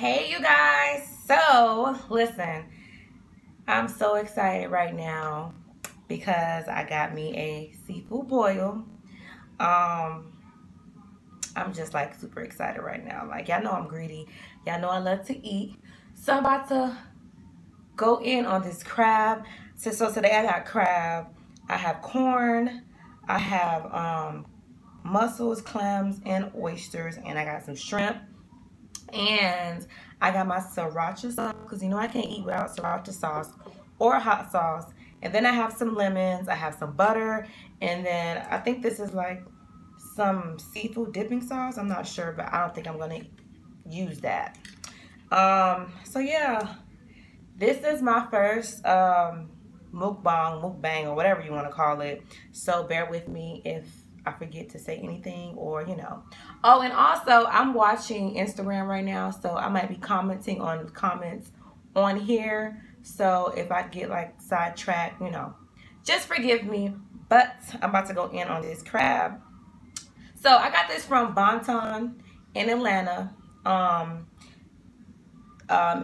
Hey you guys, so listen, I'm so excited right now because I got me a seafood boil. um I'm just like super excited right now. Like, y'all know I'm greedy, y'all know I love to eat, so I'm about to go in on this crab. So today I got crab, I have corn, I have mussels, clams, and oysters, and I got some shrimp. And I got my sriracha sauce because you know I can't eat without sriracha sauce or hot sauce. And then I have some lemons, I have some butter, and then I think this is like some seafood dipping sauce. I'm not sure, but I don't think I'm gonna use that. So yeah, this is my first mukbang, or whatever you want to call it. So bear with me if I forget to say anything, or you know. Oh, and also I'm watching Instagram right now, so I might be commenting on comments on here. So if I get like sidetracked, you know, just forgive me. But I'm about to go in on this crab. So I got this from Bonton in Atlanta.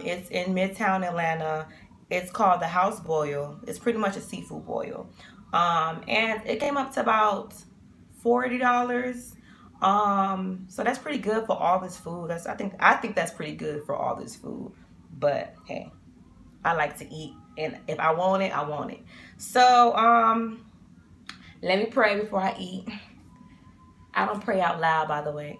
It's in Midtown Atlanta. It's called the House Boil. It's pretty much a seafood boil. And it came up to about $40. So that's pretty good for all this food. I think that's pretty good for all this food. But hey, I like to eat, and if I want it, I want it. So let me pray before I eat. I don't pray out loud, by the way.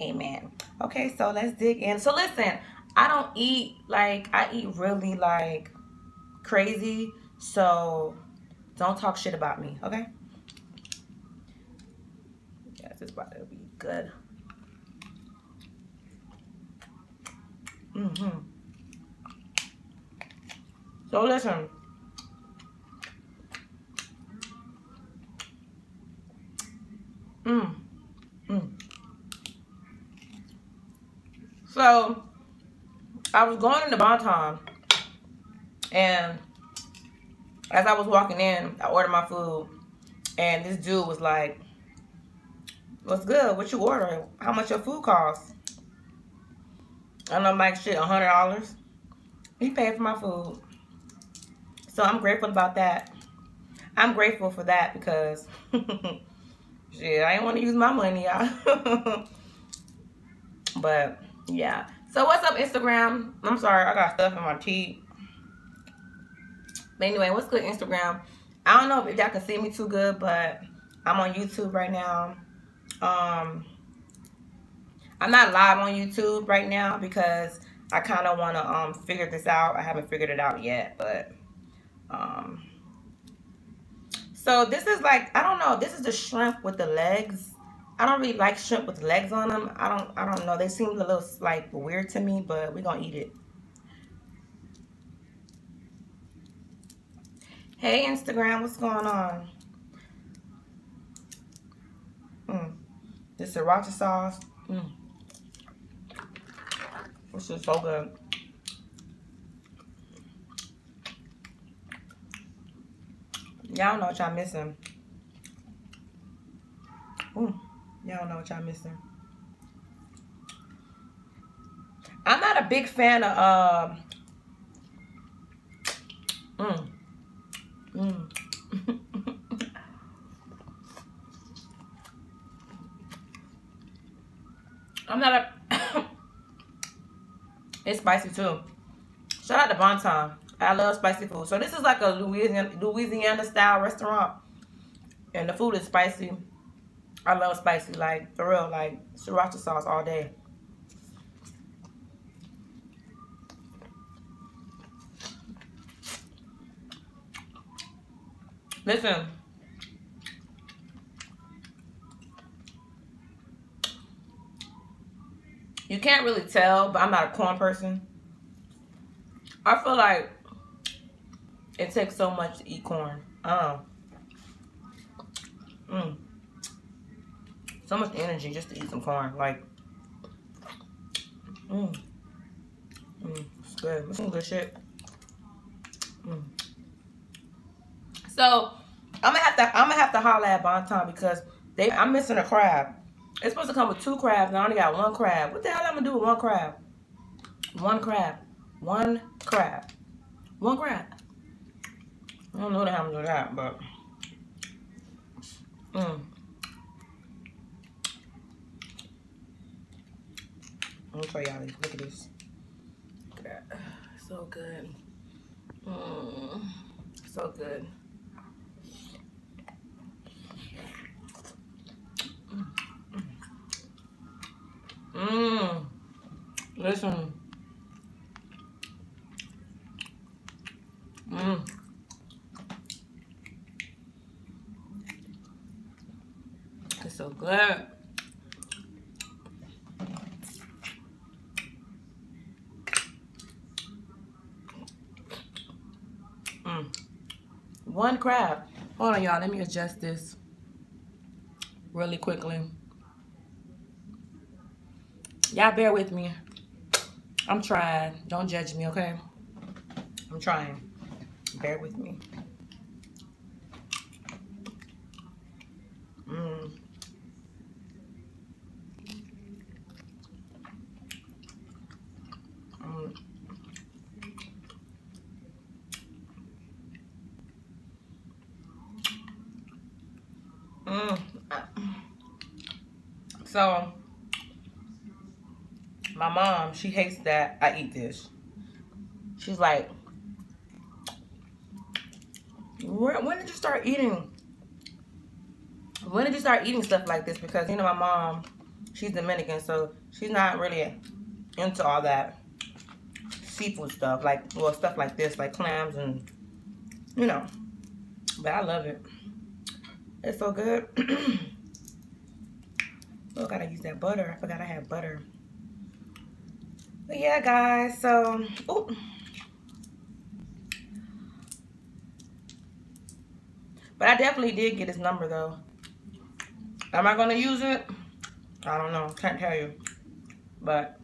Amen. Okay, so let's dig in. So listen, I don't eat like, I eat really like crazy, so don't talk shit about me, okay? Yes, it's about to be good. So listen. So I was going into Bonton, and as I was walking in, I ordered my food, and this dude was like, "What's good? What you ordering? How much your food costs?" And I'm like, "Shit, $100." He paid for my food, so I'm grateful about that. I'm grateful for that because shit, I ain't want to use my money, y'all. But yeah. So what's up, Instagram? I'm sorry, I got stuff in my teeth. But anyway, what's good, Instagram? I don't know if y'all can see me too good, but I'm on YouTube right now. I'm not live on YouTube right now because I kind of want to figure this out. I haven't figured it out yet, but so this is like, I don't know, this is the shrimp with the legs. I don't really like shrimp with legs on them. I don't know. They seem a little like weird to me, but we're gonna eat it. Hey Instagram, what's going on? This sriracha sauce. This is so good. Y'all know what y'all missing. Y'all know what y'all missing. I'm not a big fan of I'm not a it's spicy too. Shout out to Bonton. I love spicy food. So this is like a Louisiana style restaurant, and the food is spicy. I love spicy, like for real, like sriracha sauce all day. Listen, you can't really tell, but I'm not a corn person. I feel like it takes so much to eat corn. So much energy just to eat some corn. Like, it's good. It's some good shit. So I'm gonna have to holler at Bonton because I'm missing a crab. It's supposed to come with 2 crabs, and I only got 1 crab. What the hell am I gonna do with 1 crab? 1 crab. 1 crab. 1 crab. I don't know what happened to that, but Let me show y'all this. Look at this. Look at that. So good. So good. Listen. It's so good. One crab. Hold on, y'all. Let me adjust this really quickly. Y'all bear with me. I'm trying. Don't judge me, okay? I'm trying. Bear with me. So, my mom, she hates that I eat this. She's like, when did you start eating? When did you start eating stuff like this? Because, you know, my mom, she's Dominican, so she's not really into all that seafood stuff. Like, well, stuff like this, like clams and, you know. But I love it. It's so good. Oh, I gotta use that butter. I forgot I had butter. But yeah, guys, so, ooh. But I definitely did get his number, though. Am I gonna use it? I don't know. Can't tell you. But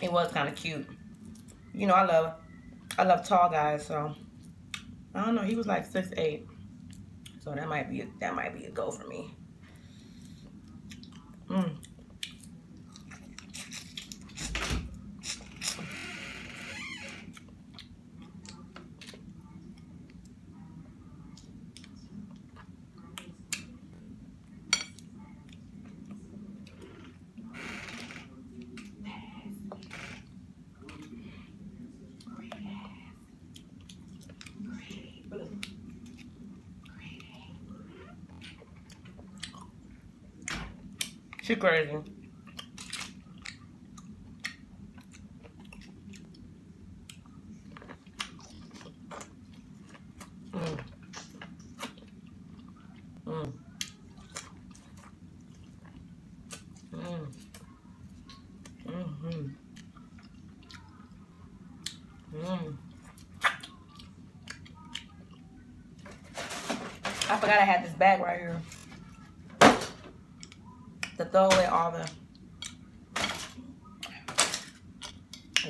it was kind of cute. You know, I love tall guys, so I don't know. He was like 6'8", so that might be a go for me. She crazy. I forgot I had this bag right here to throw away all the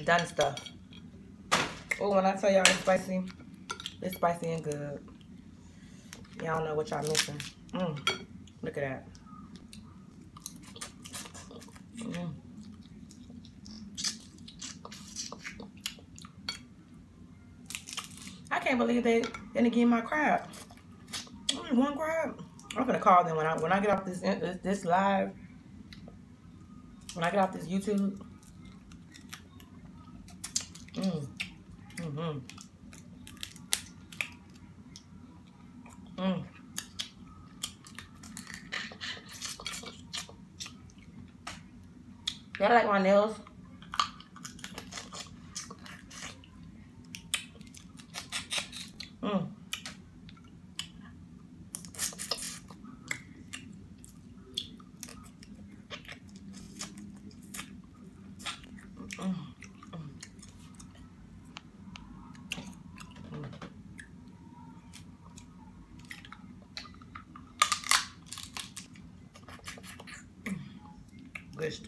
done stuff. Oh, when I tell y'all it's spicy and good. Y'all don't know what y'all missing. Look at that. I can't believe they didn't give me my crab. Only 1 crab. I'm gonna call them when I get off this live. When I get off this YouTube. Y'all like my nails?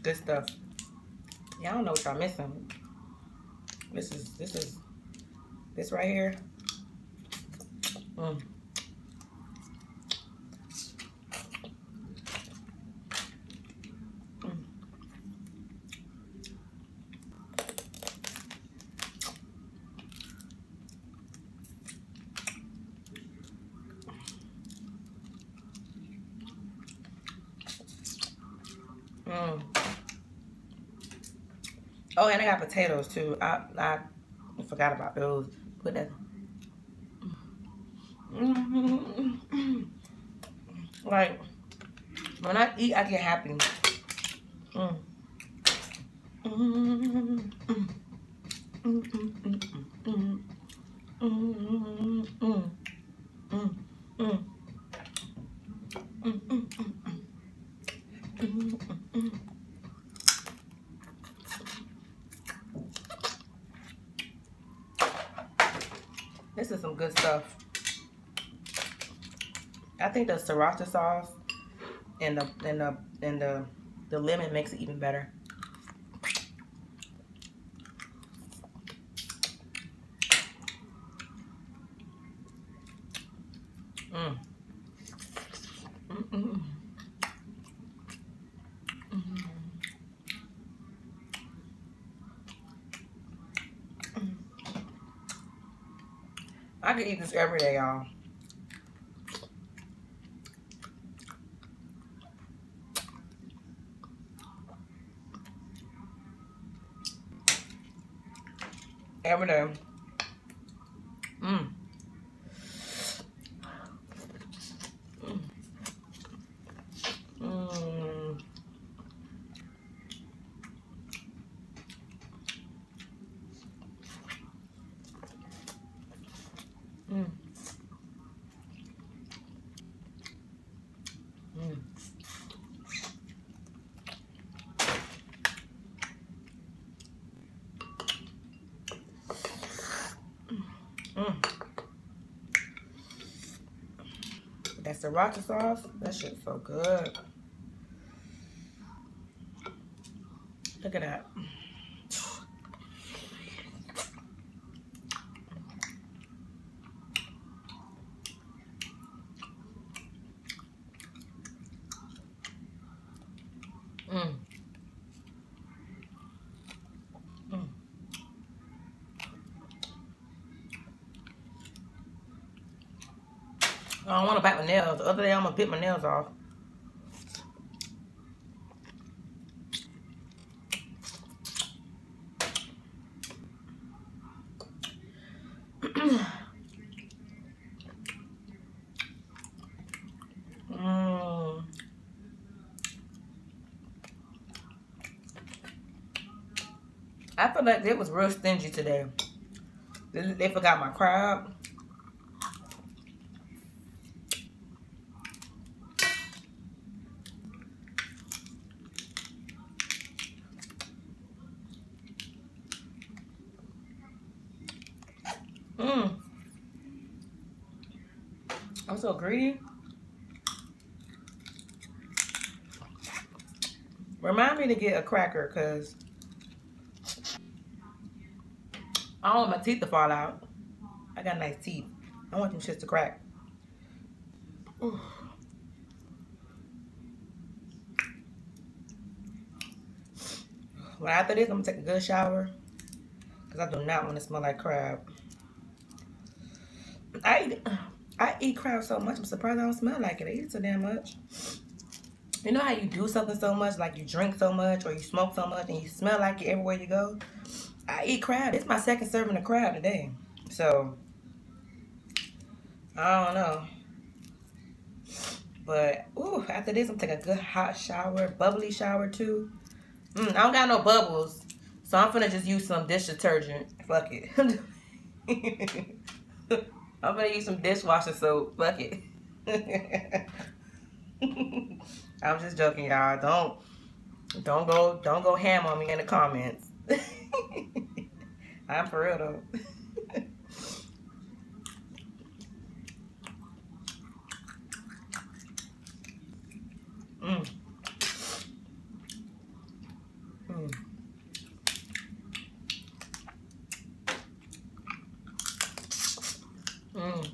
Good stuff. Yeah, I don't know what y'all missing. This right here. Mm. Oh, and I got potatoes too. I forgot about those. Put that. Like when I eat, I get happy. Mm. Mm. This is some good stuff. I think the sriracha sauce and the lemon makes it even better. Mm. Mm-mm. I could eat this every day, y'all. Every day. Mm. Mm. Mm. Mm. Mm. That sriracha sauce, that shit's so good. Look at that. Mm. Mm. I don't want to bite my nails. The other day, I'm gonna bit my nails off. Mm. I feel like they was real stingy today. They forgot my crab. Mm. I'm so greedy. Remind me to get a cracker, cause I don't want my teeth to fall out. I got nice teeth. I want them shits to crack. Ooh. Well, after this, I'm gonna take a good shower, cause I do not want to smell like crab. I eat crab so much. I'm surprised I don't smell like it. I eat it so damn much. You know how you do something so much, like you drink so much or you smoke so much, and you smell like it everywhere you go. I eat crab. It's my second serving of crab today. So I don't know. But ooh, after this, I'm gonna take a good hot shower, bubbly shower too. I don't got no bubbles, so I'm gonna just use some dish detergent. Fuck it. I'm gonna use some dishwasher soap. Fuck it. I'm just joking, y'all. Don't go ham on me in the comments. I'm for real though. mm. Mm. Mm.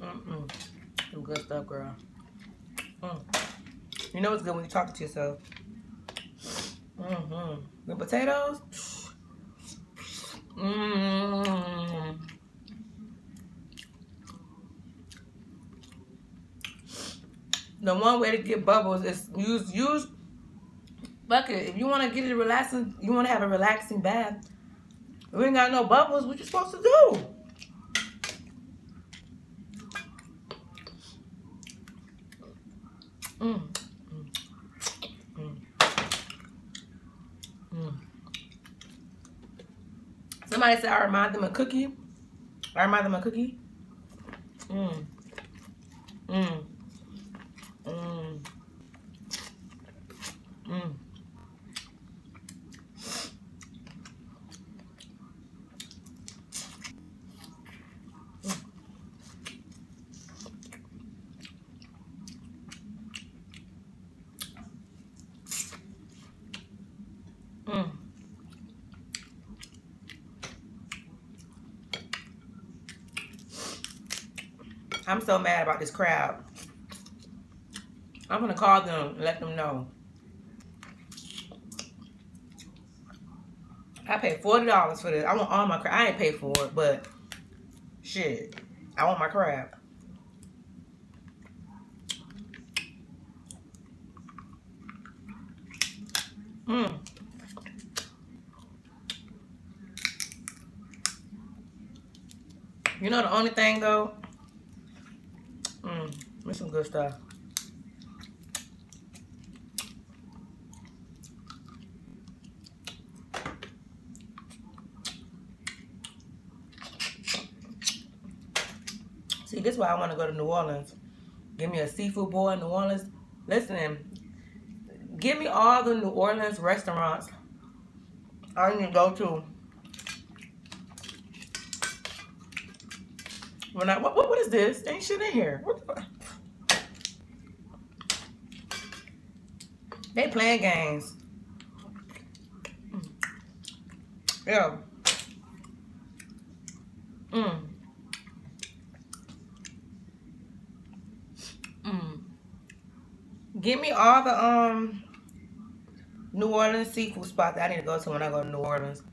Mm-mm. Some good stuff, girl. Mm. You know it's good when you talk to yourself. Mm-hmm. The potatoes. Mmm. The one way to get bubbles is use bucket. If you want to get it relaxing, you want to have a relaxing bath. If we ain't got no bubbles, what you supposed to do? Mm. Mm. Mm. Somebody said I remind them of cookie. I remind them of cookie. Mm. Mm. Mm. Mm. Mm. I'm so mad about this crowd. I'm gonna call them and let them know. I paid $40 for this. I want all my crab. I ain't paid for it, but shit, I want my crab. Mm. You know the only thing though? There's some good stuff. See, this is why I want to go to New Orleans. Give me a seafood boil in New Orleans. Listen, give me all the New Orleans restaurants I need to go to. What is this? Ain't shit in here. What the, they playing games. Yeah. Mm. Mm. Give me all the New Orleans seafood spots that I need to go to when I go to New Orleans.